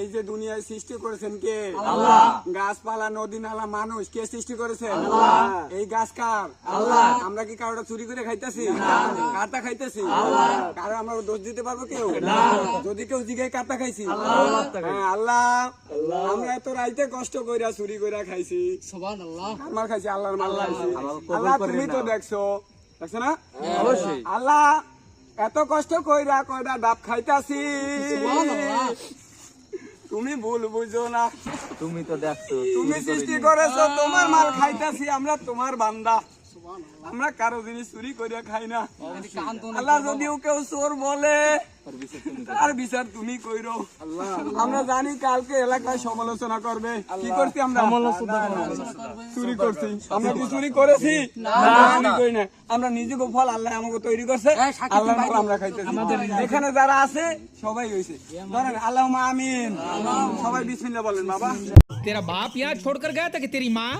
এই যে দুনিয়ায় সৃষ্টি করেছেন কে? আল্লাহ। গাছপালা, নদী, নালা, মানুষ কে সৃষ্টি করেছেন? আল্লাহ। এই গাছ কার? আল্লাহ। আমরা কি কারোটা চুরি করে খাইতেছি? কাটা খাইতেছি? আল্লাহ। কারো আমরা দোষ দিতে পারবো কেউ? না। যদি কেউ জিগায় কাটা খাইছি? আল্লাহ। হ্যাঁ, আল্লাহ। আমরা এত রাইতে কষ্ট কইরা চুরি কইরা খাইছি, সুবহানাল্লাহ। আমার খাইছি, আল্লাহর মাল খাইছি। আল্লাহ কবুল আল্লাহ করে তুমি তো নাও। দেখছো না? অবশ্যই। আল্লাহ এত কষ্ট কইরা কয়টা ডাব খাইতাছি, সুবহানাল্লাহ। তুমি ভুল বুঝো না। তুমি তো দেখছো তুমি সৃষ্টি করেছো, তোমার মাল খাইতাছি, আমরা তোমার বান্দা। আমরা কারো জিনিস চুরি করিয়া খাই না। আল্লাহ যদিও কেউ চোর বলে, তার বিচার তুমি কইরো। আমরা জানি কালকে এলাকায় সমালোচনা করবে। কি করছি আমরা? চুরি করছি। আমরা কি চুরি করেছি? চুরি করি না। আমরা নিজেকে ফল আল্লাহ আমাকে তৈরি করছে, আল্লাহর ফল আমরা খাইতেছি। এখানে যারা আছে সবাই হইছে। ধরেন আল্লাহুম্মা আমিন, সবাই বিসমিল্লাহ বলেন বাবা। तेरा बाप यहाँ छोड़कर गया था कि तेरी माँ